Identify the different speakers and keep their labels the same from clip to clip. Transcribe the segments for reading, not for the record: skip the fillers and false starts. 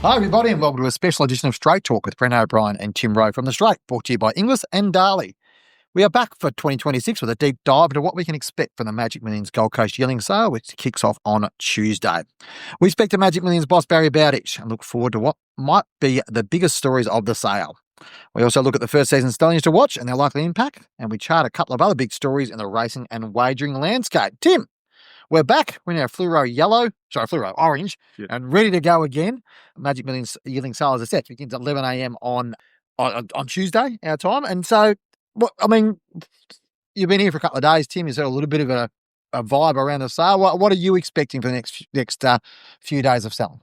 Speaker 1: Hi everybody and welcome to a special edition of Straight Talk with Bren O'Brien and Tim Rowe from The Straight, brought to you by Inglis and Darley. We are back for 2026 with a deep dive into what we can expect from the Magic Millions Gold Coast Yearling sale, which kicks off on Tuesday. We speak to Magic Millions boss Barry Bowditch and look forward to what might be the biggest stories of the sale. We also look at the first season stallions to watch and their likely impact, and we chart a couple of other big stories in the racing and wagering landscape. Tim, we're back. We're now fluoro orange, and ready to go again. Magic Millions Yearling sale, as I said, begins at 11 a.m. on Tuesday, our time. And so, you've been here for a couple of days, Tim. Is there a little bit of a vibe around the sale? What are you expecting for the next few days of selling?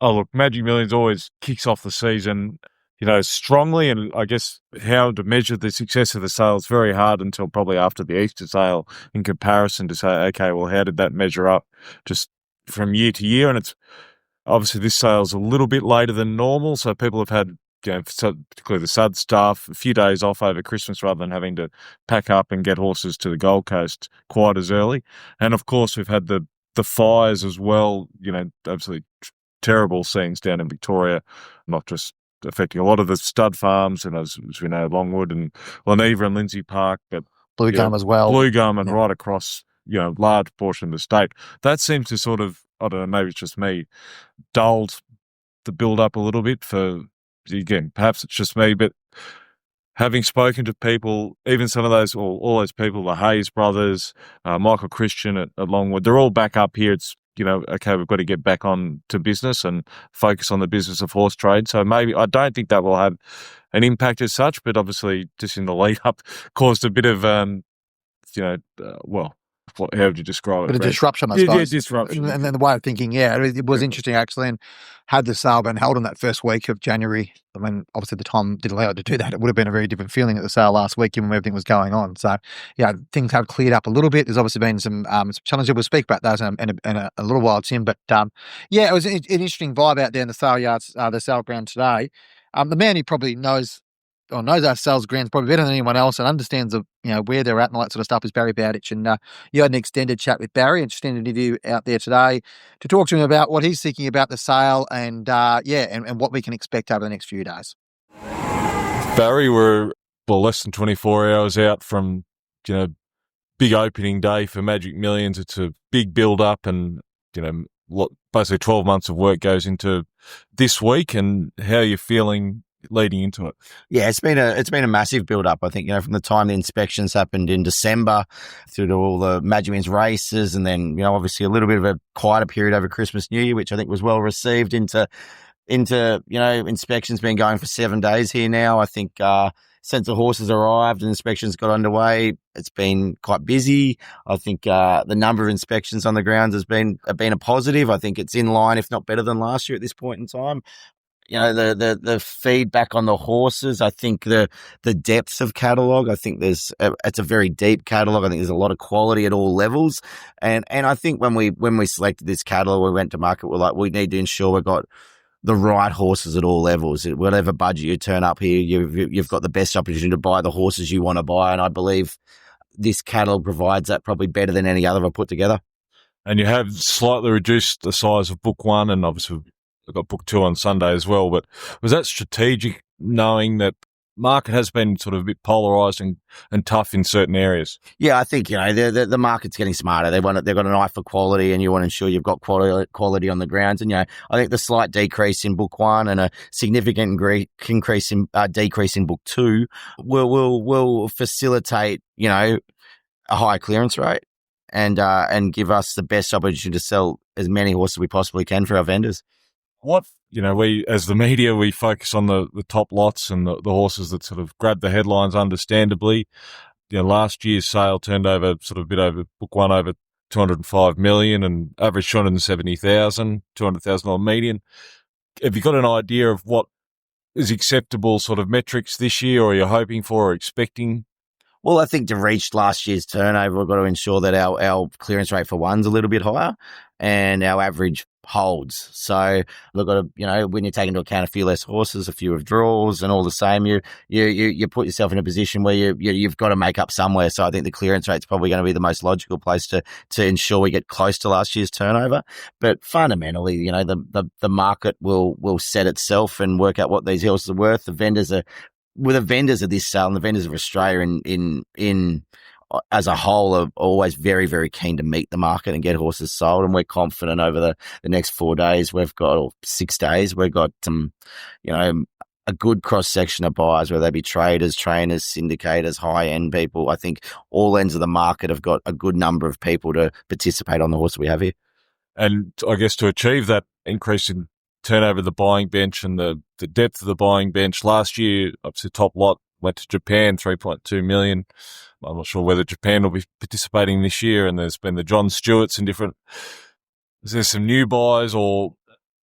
Speaker 2: Oh, look, Magic Millions always kicks off the season, strongly. And I guess how to measure the success of the sale is very hard until probably after the Easter sale in comparison to say, okay, well, how did that measure up just from year to year? And it's obviously this sale's a little bit later than normal. So people have had, particularly the SUD staff, a few days off over Christmas rather than having to pack up and get horses to the Gold Coast quite as early. And of course, we've had the fires as well, absolutely terrible scenes down in Victoria, not just affecting a lot of the stud farms, and as we know, Longwood and Leneva and Lindsay Park, but
Speaker 1: Blue Gum as well.
Speaker 2: Blue Gum and right across, large portion of the state. That seems to sort of, I don't know, maybe it's just me, dulled the build up a little bit for, again, perhaps it's just me, but having spoken to people, even some of those, or all those people, the Hayes brothers, Michael Christian at Longwood, they're all back up here. It's, okay, we've got to get back on to business and focus on the business of horse trade. So maybe, I don't think that will have an impact as such, but obviously just in the lead up caused a bit of, how would you describe it?
Speaker 1: A bit of disruption, I suppose.
Speaker 2: Yeah, disruption.
Speaker 1: And then the way of thinking, it was interesting actually. And had the sale been held on that first week of January, obviously the time did allow it to do that, it would have been a very different feeling at the sale last week given everything was going on. So, things have cleared up a little bit. There's obviously been some challenges. We'll speak about those in a little while, Tim. But, it was an interesting vibe out there in the sale yards, the sale ground today. The man who probably knows our sales grounds probably better than anyone else and understands where they're at and all that sort of stuff is Barry Bowditch. And you had an extended chat with Barry, an extended interview out there today to talk to him about what he's thinking about the sale and what we can expect over the next few days.
Speaker 2: Barry, we're less than 24 hours out from, big opening day for Magic Millions. It's a big build up and, basically 12 months of work goes into this week. And how are you feeling leading into it?
Speaker 3: Yeah, it's been a massive build up. I think, from the time the inspections happened in December through to all the Magic Millions races, and then, obviously a little bit of a quieter period over Christmas, New Year, which I think was well received into, inspections been going for 7 days here now. I think, since the horses arrived and inspections got underway, it's been quite busy. I think, the number of inspections on the grounds has been a positive. I think it's in line, if not better than last year at this point in time. The feedback on the horses, I think the depth of catalogue, I think it's a very deep catalogue. I think there's a lot of quality at all levels. And I think when we selected this catalogue, we went to market, we're like, we need to ensure we've got the right horses at all levels. Whatever budget you turn up here, you've got the best opportunity to buy the horses you want to buy. And I believe this catalogue provides that probably better than any other I've put together.
Speaker 2: And you have slightly reduced the size of book one, and obviously I got book two on Sunday as well, but was that strategic, knowing that market has been sort of a bit polarised and tough in certain areas?
Speaker 3: Yeah, I think, the market's getting smarter. They've got an eye for quality, and you want to ensure you've got quality on the grounds. And, I think the slight decrease in book one and a significant decrease in book two will facilitate, a high clearance rate and give us the best opportunity to sell as many horses as we possibly can for our vendors.
Speaker 2: We, as the media, we focus on the top lots and the horses that sort of grab the headlines, understandably. Last year's sale turned over sort of a bit over, book one over 205 million and average 270,000, $200,000 median. Have you got an idea of what is acceptable sort of metrics this year, or you're hoping for or expecting?
Speaker 3: Well, I think to reach last year's turnover, we've got to ensure that our clearance rate for one's a little bit higher, and our average holds. So look at, when you take into account a few less horses, a few withdrawals, and all the same, you put yourself in a position where you've got to make up somewhere. So I think the clearance rate's probably going to be the most logical place to ensure we get close to last year's turnover. But fundamentally, the market will set itself and work out what these horses are worth. The vendors of this sale and the vendors of Australia in as a whole are always very, very keen to meet the market and get horses sold. And we're confident over the next 4 days, or 6 days, we've got a good cross section of buyers, whether they be traders, trainers, syndicators, high end people. I think all ends of the market have got a good number of people to participate on the horse we have here.
Speaker 2: And I guess to achieve that increase in turnover of the buying bench and the depth of the buying bench, last year, obviously top lot went to Japan, 3.2 million. I'm not sure whether Japan will be participating this year, and there's been the John Stewarts and different. Is there some new buys, or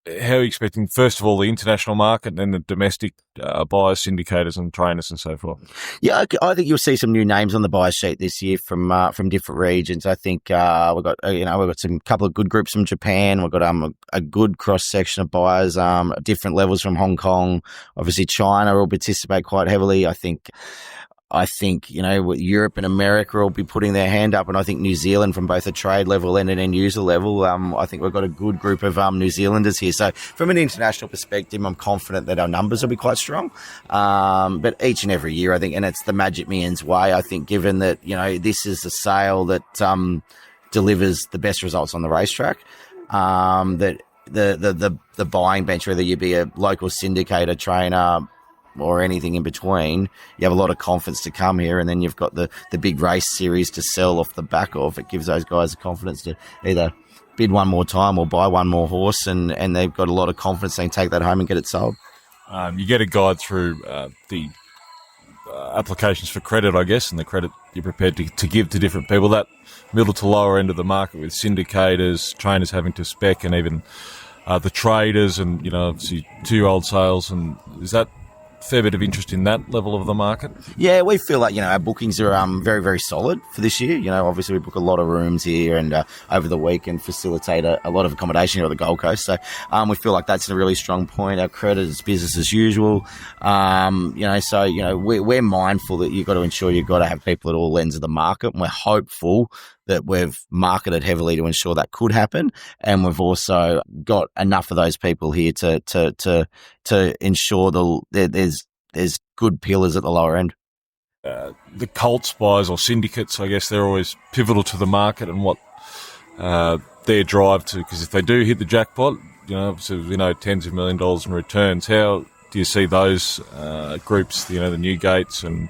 Speaker 2: how are you expecting, first of all, the international market and then the domestic buyers, syndicators and trainers and so forth?
Speaker 3: Yeah, I think you'll see some new names on the buy sheet this year from different regions. I think we've got some couple of good groups from Japan. We've got a good cross section of buyers, different levels from Hong Kong. Obviously, China will participate quite heavily. I think Europe and America will be putting their hand up, and I think New Zealand from both a trade level and an end user level. I think we've got a good group of New Zealanders here. So from an international perspective, I'm confident that our numbers will be quite strong. But each and every year, I think, and it's the Magic Millions way, I think, given that, this is a sale that delivers the best results on the racetrack, that the buying bench, whether you be a local syndicator, trainer, or anything in between, you have a lot of confidence to come here, and then you've got the big race series to sell off the back of. It gives those guys the confidence to either bid one more time or buy one more horse, and they've got a lot of confidence they can take that home and get it sold.
Speaker 2: You get a guide through the applications for credit, I guess, and the credit you're prepared to give to different people. That middle to lower end of the market with syndicators, trainers having to spec, and even the traders, and obviously 2-year-old sales, and is that fair bit of interest in that level of the market?
Speaker 3: Yeah, we feel like, our bookings are very, very solid for this year. Obviously we book a lot of rooms here, and over the week, and facilitate a lot of accommodation here on the Gold Coast. So we feel like that's a really strong point. Our credit is business as usual. We're mindful that you've got to ensure you've got to have people at all ends of the market, and we're hopeful that we've marketed heavily to ensure that could happen, and we've also got enough of those people here to ensure there's good pillars at the lower end.
Speaker 2: The Colts buys or syndicates, I guess, they're always pivotal to the market and what their drive to, because if they do hit the jackpot, tens of $1 million in returns. How do you see those groups, the Newgates and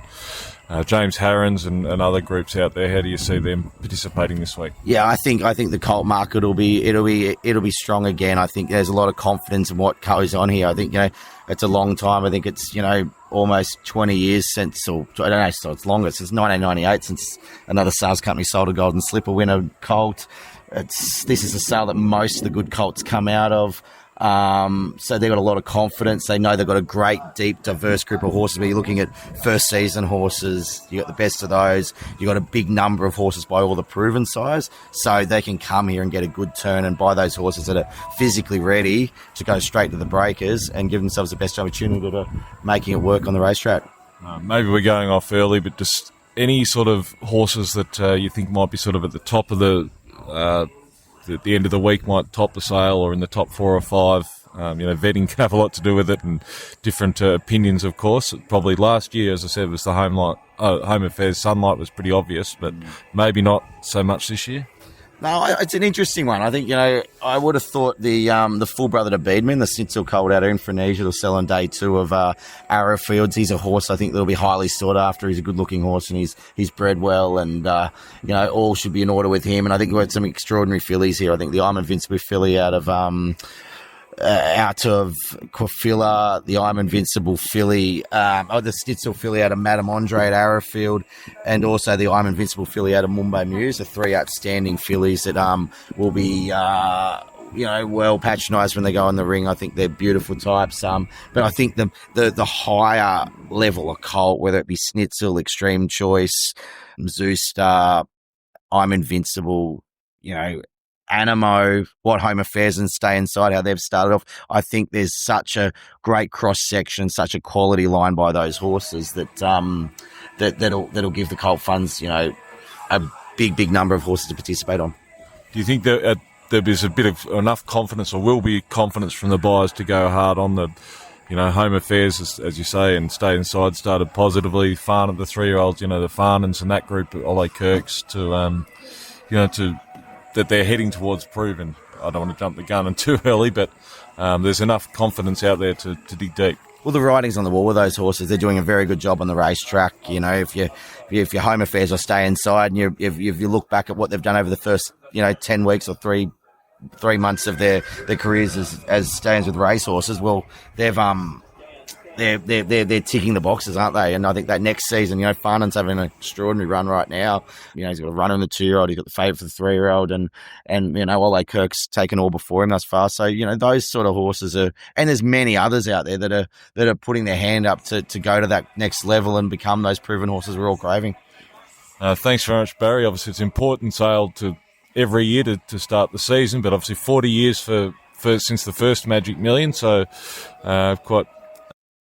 Speaker 2: James Harrons and other groups out there? How do you see them participating this week?
Speaker 3: Yeah, I think the colt market will be strong again. I think there's a lot of confidence in what goes on here. I think it's a long time. I think it's almost 20 years since, or I don't know, so it's longer, since 1998, since another sales company sold a Golden Slipper winner colt. This is a sale that most of the good colts come out of. So they've got a lot of confidence. They know they've got a great, deep, diverse group of horses. But you're looking at first season horses. You got the best of those. You got a big number of horses by all the proven size. So they can come here and get a good turn and buy those horses that are physically ready to go straight to the breakers and give themselves the best opportunity to making it work on the racetrack.
Speaker 2: Maybe we're going off early, but just any sort of horses that you think might be sort of at the top of the end of the week, might top the sale, or in the top 4 or 5. Vetting can have a lot to do with it, and different opinions, of course. Probably last year, as I said, was the Home Affairs Sunlight was pretty obvious, but maybe not so much this year.
Speaker 3: No, it's an interesting one. I think, I would have thought the full brother to Beedman, the Snitzel colt out of Indonesia, will sell on day 2 of Arrowfields. He's a horse I think that'll be highly sought after. He's a good-looking horse, and he's bred well, and, all should be in order with him. And I think we've got some extraordinary fillies here. I think the I'm Invincible filly out of Quafilla, the I'm Invincible filly, the Snitzel filly out of Madame Andre at Arrowfield, and also the I'm Invincible filly out of Mumbai Muse, the 3 outstanding fillies that will be well patronised when they go in the ring. I think they're beautiful types. But I think the higher level of colt, whether it be Snitzel, Extreme Choice, Zeus Star, I'm Invincible, Animo, what Home Affairs and Stay Inside, how they've started off. I think there's such a great cross section, such a quality line by those horses that'll give the Colt Funds, a big number of horses to participate on.
Speaker 2: Do you think that there is a bit of enough confidence, or will be confidence from the buyers to go hard on the, Home Affairs, as you say, and Stay Inside started positively. Farn, the 3-year-olds, the Farnans and that group, Ole Kirks, that they're heading towards proven. I don't want to jump the gun and too early, but there's enough confidence out there to dig deep.
Speaker 3: Well, the writing's on the wall with those horses. They're doing a very good job on the racetrack. If your Home Affairs or Stay Inside, and if you look back at what they've done over the first 10 weeks or three months of their careers as stands with racehorses, well, they're ticking the boxes, aren't they? And I think that next season, Farnan's having an extraordinary run right now. He's got a runner in the 2-year-old, he's got the favourite for the 3-year-old, and Ole Kirk's taken all before him thus far. So those sort of horses are, and there's many others out there that are putting their hand up to go to that next level and become those proven horses we're all craving.
Speaker 2: Thanks very much, Barry. Obviously, it's an important sale to every year to start the season, but obviously 40 years since the first Magic Million, so quite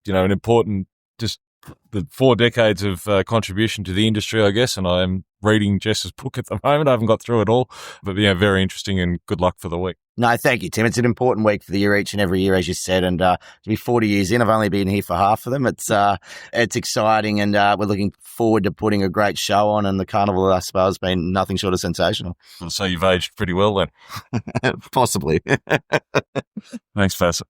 Speaker 2: an important, just the 4 decades of contribution to the industry, I guess. And I'm reading Jess's book at the moment. I haven't got through it all, but very interesting, and good luck for the week.
Speaker 3: No, thank you, Tim. It's an important week for the year, each and every year, as you said. And to be 40 years in, I've only been here for half of them. It's exciting, and we're looking forward to putting a great show on. And the carnival thus far has been nothing short of sensational.
Speaker 2: So you've aged pretty well then.
Speaker 3: Possibly.
Speaker 2: Thanks, Vassar.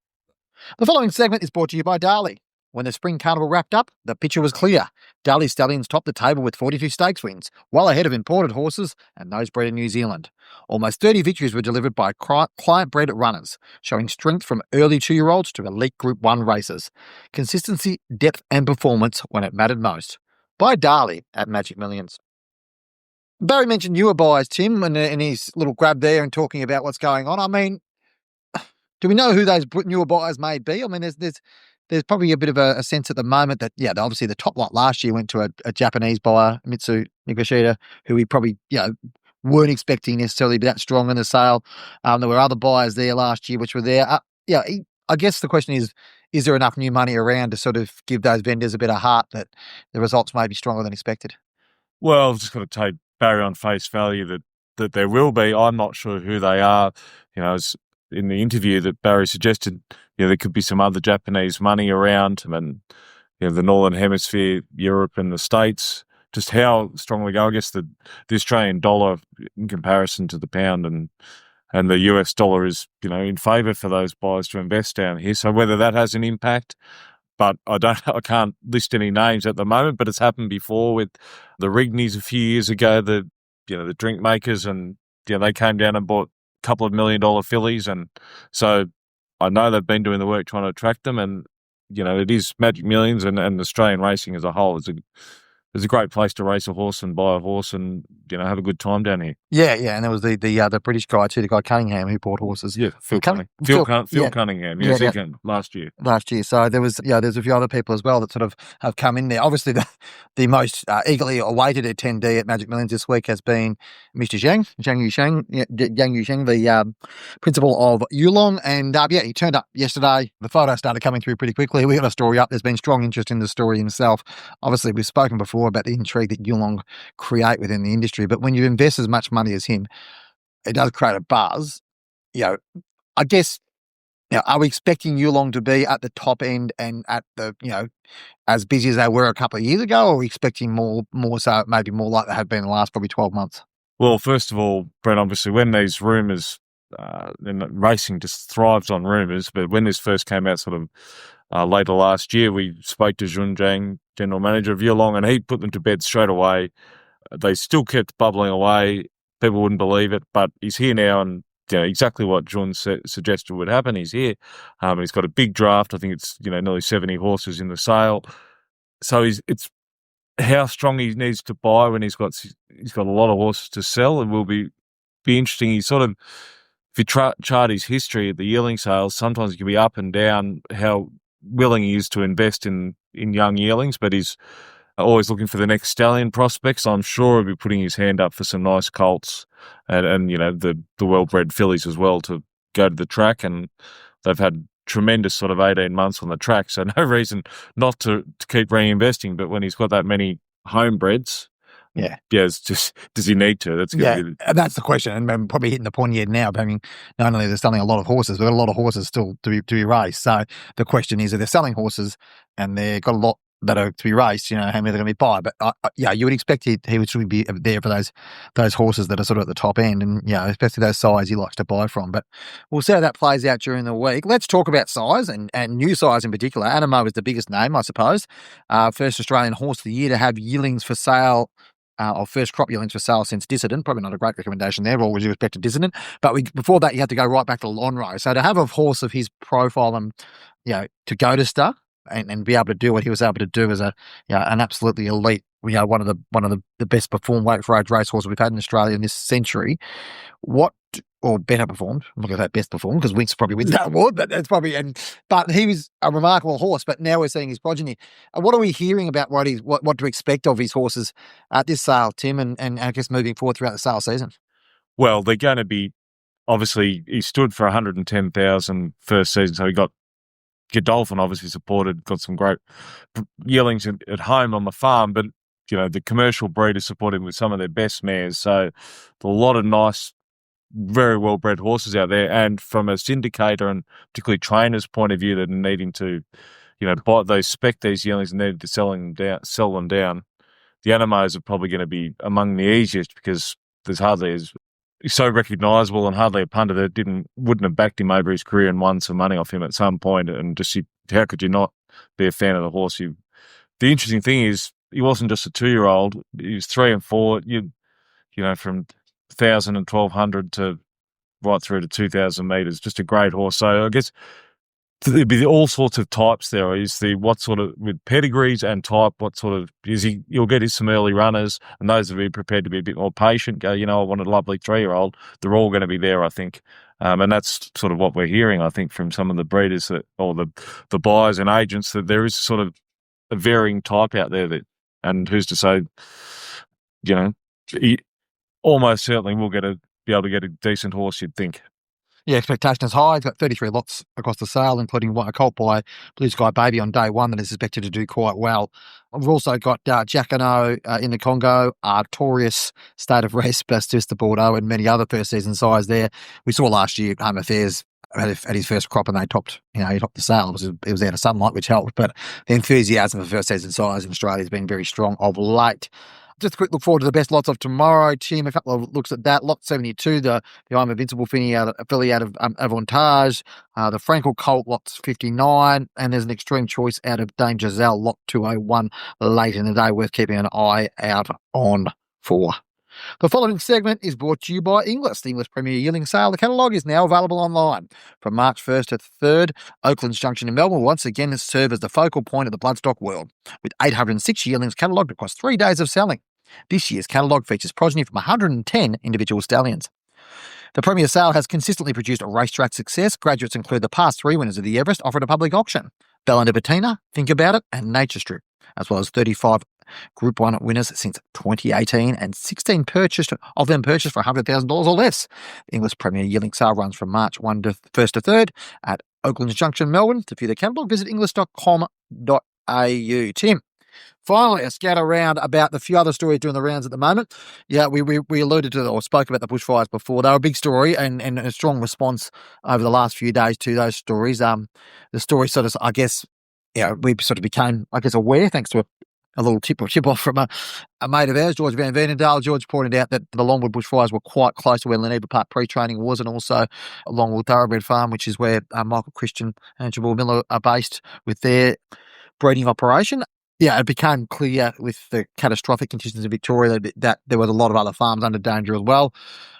Speaker 1: The following segment is brought to you by Darley. When the spring carnival wrapped up, the picture was clear. Darley Stallions topped the table with 42 stakes wins, well ahead of imported horses and those bred in New Zealand. Almost 30 victories were delivered by client-bred runners, showing strength from early 2-year-olds to elite Group 1 racers. Consistency, depth and performance when it mattered most. By Darley at Magic Millions. Barry mentioned newer buyers, Tim, in his little grab there and talking about what's going on. I mean, do we know who those newer buyers may be? I mean, there's probably a bit of a sense at the moment that, obviously the top lot last year went to a Japanese buyer, Mitsu Nigashita, who we probably, weren't expecting necessarily to be that strong in the sale. There were other buyers there last year which were there. I guess the question is there enough new money around to sort of give those vendors a bit of heart that the results may be stronger than expected?
Speaker 2: Well, I've just got to take Barry on face value that there will be. I'm not sure who they are. As in the interview that Barry suggested, there could be some other Japanese money around, and the Northern Hemisphere, Europe and the States. Just how strong they go. I guess the Australian dollar in comparison to the pound and the US dollar is, in favour for those buyers to invest down here. So whether that has an impact, but I can't list any names at the moment, but it's happened before with the Rigneys a few years ago, the drink makers, and they came down and bought a couple of $1 million fillies, and so I know they've been doing the work trying to attract them, and it is Magic Millions and Australian racing as a whole is a great place to race a horse and buy a horse and have a good time down here.
Speaker 1: Yeah, and there was the British guy too, the guy Cunningham who bought horses.
Speaker 2: Yeah, Phil Cunningham. Yes, last year. So there's a few other people as well that sort of have come in there. Obviously, the most eagerly awaited attendee at Magic Millions this week has been Mr. Zhang Yusheng, the principal of Yulong, and he turned up yesterday. The photos started coming through pretty quickly. We got a story up. There's been strong interest in the story himself. Obviously, we've spoken before about the intrigue that Yulong create within the industry, but when you invest as much money as him, it does create a buzz. I guess, are we expecting Yulong to be at the top end and at the, as busy as they were a couple of years ago, or are we expecting more so, maybe more like they have been in the last probably 12 months? Well, first of all, Bren, obviously when these rumours, and racing just thrives on rumours, but when this first came out sort of later last year, we spoke to Jun Zhang, general manager of Yearling, and he put them to bed straight away. They still kept bubbling away. People wouldn't believe it, but he's here now, and exactly what Jun suggested would happen. He's here. He's got a big draft. I think it's nearly 70 horses in the sale. So it's how strong he needs to buy when he's got a lot of horses to sell. It will be interesting. He's sort of, if you chart his history at the Yearling sales, sometimes it can be up and down how willing he is to invest in young yearlings, but he's always looking for the next stallion prospects. I'm sure he'll be putting his hand up for some nice colts and the well-bred fillies as well to go to the track, and they've had tremendous sort of 18 months on the track, so no reason not to keep reinvesting. But when he's got that many homebreds, it's just, does he need to? That's going to be
Speaker 1: and that's the question. And I'm probably hitting the point yet now. But I mean, not only they're selling a lot of horses, they've got a lot of horses still to be raced. So the question is, if they're selling horses and they've got a lot that are to be raced, how many they're going to be buy. But you would expect he would still be there for those horses that are sort of at the top end, and especially those size he likes to buy from. But we'll see how that plays out during the week. Let's talk about size and new size in particular. Animo is the biggest name, I suppose. First Australian horse of the year to have yearlings for sale. Or first crop yearlings for sale since Dissident. Probably not a great recommendation there, all with respect to Dissident. But before that, you had to go right back to Lonhro. So to have a horse of his profile and, to go to Star and be able to do what he was able to do as an absolutely elite, one of the best performed weight for age racehorses we've had in Australia in this century. Or better performed. I'm not going to say best performed because Winks probably wins that award, but that's probably. But he was a remarkable horse. But now we're seeing his progeny. What are we hearing about what to expect of his horses at this sale, Tim, and I guess moving forward throughout the sale season?
Speaker 2: Well, they're going to be, obviously he stood for 110,000 first season, so he got Godolphin obviously supported, got some great yearlings at home on the farm, but the commercial breeders supported him with some of their best mares. So a lot of nice, very well-bred horses out there, and from a syndicator and particularly trainers' point of view that are needing to, buy those spec these yearlings and needed to sell them down. The Animos are probably going to be among the easiest because there's he's so recognisable and hardly a punter that wouldn't have backed him over his career and won some money off him at some point. And just how could you not be a fan of the horse? The interesting thing is he wasn't just a 2-year-old; he was 3 and 4. From 1,000 and 1,200 to right through to 2,000 metres. Just a great horse. So I guess there'd be all sorts of types there. What sort of, with pedigrees and type, what sort of, you'll get some early runners, and those that be prepared to be a bit more patient, go, I want a lovely 3-year-old. They're all going to be there, I think. And that's sort of what we're hearing, I think, from some of the breeders or the buyers and agents, that there is sort of a varying type out there and who's to say, almost certainly we'll be able to get a decent horse, you'd think.
Speaker 1: Yeah, expectation is high. He's got 33 lots across the sale, including a colt by Blue Sky Baby on day one that is expected to do quite well. We've also got Jacquinot in the Congo, Artorias, State of Rest, Bastista Bordeaux, and many other first season sides there. We saw last year Home Affairs at his first crop, and he topped the sale. It was out of sunlight, which helped. But the enthusiasm for first season size in Australia has been very strong of late. Just a quick look forward to the best lots of tomorrow, Tim. A couple of looks at that. Lot 72, the I'm Invincible filly out of Avantage. The Frankel Colt, lots 59. And there's an extreme choice out of Dame Giselle, lot 201, late in the day, worth keeping an eye out on for. The following segment is brought to you by Inglis, the English Premier Yearling Sale. The catalogue is now available online. From March 1st to 3rd, Oaklands Junction in Melbourne will once again serve as the focal point of the bloodstock world, with 806 yearlings catalogued across 3 days of selling. This year's catalogue features progeny from 110 individual stallions. The Premier Sale has consistently produced a racetrack success. Graduates include the past 3 winners of the Everest offered a public auction: Bella Nipotina, Think About It, and Nature Strip, as well as 35 Group 1 winners since 2018 and 16 of them purchased for $100,000 or less. The English Premier Yearling Sale runs from March 1st to 3rd at Oaklands Junction, Melbourne. To view the catalogue, visit english.com.au. Tim, finally, a scout around about the few other stories doing the rounds at the moment. Yeah, we alluded to or spoke about the bushfires before. They were a big story and a strong response over the last few days to those stories. The story sort of, I guess, we sort of became, aware thanks to a little tip off from a mate of ours, George Van Veenendaal. George pointed out that the Longwood bushfires were quite close to where Leneva Park pre-training was, and also Longwood Thoroughbred Farm, which is where Michael Christian and Jamal Miller are based with their breeding operation. Yeah, it became clear with the catastrophic conditions in Victoria that there was a lot of other farms under danger as well.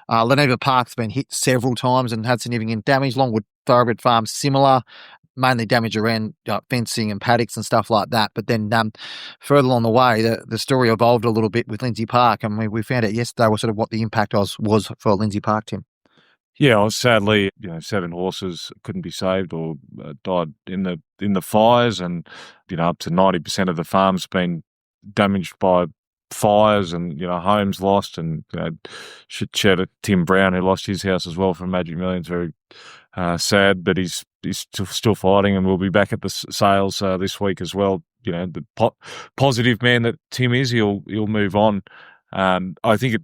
Speaker 1: Leneva Park's been hit several times and had significant damage. Longwood Thoroughbred Farm, similar, mainly damage around fencing and paddocks and stuff like that. But then further along the way, the story evolved a little bit with Lindsay Park, and we found out yesterday was sort of what the impact was for Lindsay Park, Tim.
Speaker 2: Yeah, sadly, 7 horses couldn't be saved or died in the fires, and up to 90% of the farm's been damaged by fires and, homes lost, and, should shout at Tim Brown, who lost his house as well from Magic Millions. Very sad, but he's still fighting, and we'll be back at the sales this week as well. The positive man that Tim is, he'll move on. I think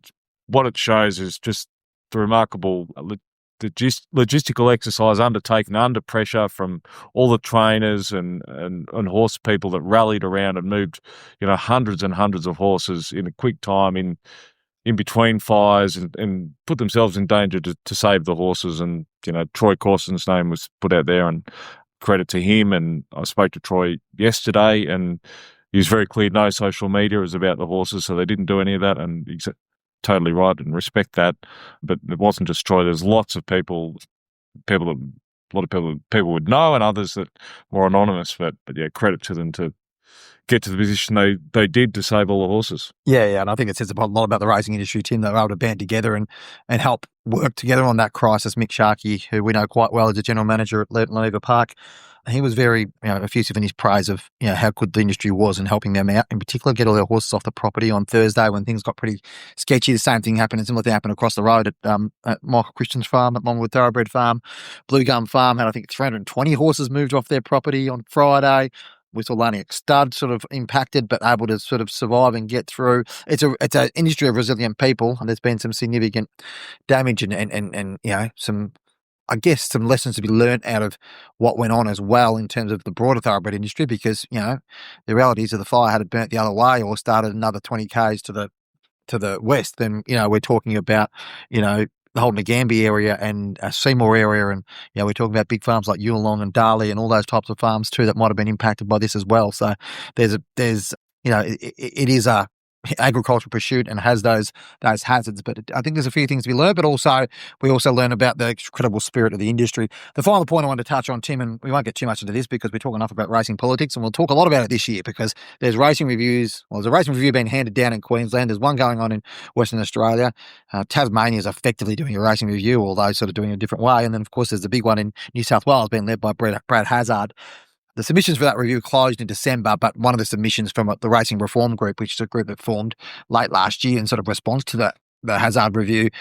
Speaker 2: what it shows is just the remarkable logistical exercise undertaken under pressure from all the trainers and horse people that rallied around and moved, hundreds and hundreds of horses in a quick time in between fires and put themselves in danger to save the horses. And, Troy Corson's name was put out there, and credit to him. And I spoke to Troy yesterday, and he was very clear, no social media is about the horses, so they didn't do any of that. And he's totally right and respect that. But it wasn't just Troy. There's lots of people that a lot of people would know, and others that were anonymous. But yeah, credit to them to get to the position they did to save all the horses.
Speaker 1: Yeah, and I think it says a lot about the racing industry, Tim. They were able to band together and help work together on that crisis. Mick Sharkey, who we know quite well as a general manager at Leneva Park, he was very effusive in his praise of how good the industry was and helping them out, in particular get all their horses off the property on Thursday when things got pretty sketchy. The same thing happened, and similar thing happened across the road at Michael Christian's farm, at Longwood Thoroughbred Farm. Blue Gum Farm had, I think, 320 horses moved off their property on Friday. We saw Laniak Stud sort of impacted, but able to sort of survive and get through. It's an industry of resilient people, and there's been some significant damage and some lessons to be learnt out of what went on as well in terms of the broader thoroughbred industry, because, the realities of the fire had it burnt the other way or started another 20 k's to the west, then, we're talking about, the whole Nagambie area and Seymour area, and we're talking about big farms like Yulong and Darley and all those types of farms too that might have been impacted by this as well. So it is a agricultural pursuit and has those hazards, but I think there's a few things to be learned, but also we also learn about the incredible spirit of the industry. The final point I want to touch on, Tim, and we won't get too much into this because we talk enough about racing politics, and we'll talk a lot about it this year because there's racing reviews. Well, there's a racing review being handed down in Queensland. There's one going on in Western Australia. Tasmania is effectively doing a racing review, although sort of doing it a different way. And then, of course, there's the big one in New South Wales being led by Brad Hazard. The submissions for that review closed in December, but one of the submissions from the Racing Reform Group, which is a group that formed late last year in sort of response to the Hazard review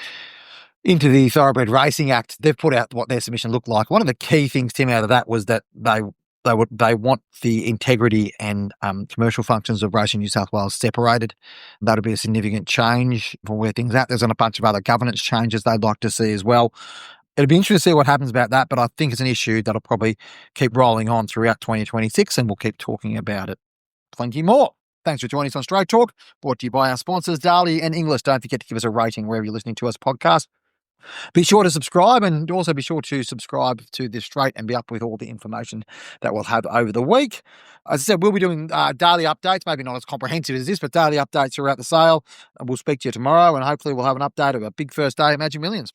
Speaker 1: into the Thoroughbred Racing Act, they've put out what their submission looked like. One of the key things, Tim, out of that was that they want the integrity and commercial functions of Racing New South Wales separated. That'll be a significant change from where things are at. There's a bunch of other governance changes they'd like to see as well. It'll be interesting to see what happens about that, but I think it's an issue that'll probably keep rolling on throughout 2026, and we'll keep talking about it plenty more. Thanks for joining us on Straight Talk, brought to you by our sponsors, Darley and Inglis. Don't forget to give us a rating wherever you're listening to us podcast. Be sure to subscribe, and also be sure to subscribe to this Straight and be up with all the information that we'll have over the week. As I said, we'll be doing daily updates, maybe not as comprehensive as this, but daily updates throughout the sale. And we'll speak to you tomorrow, and hopefully we'll have an update of a big first day at Magic Millions.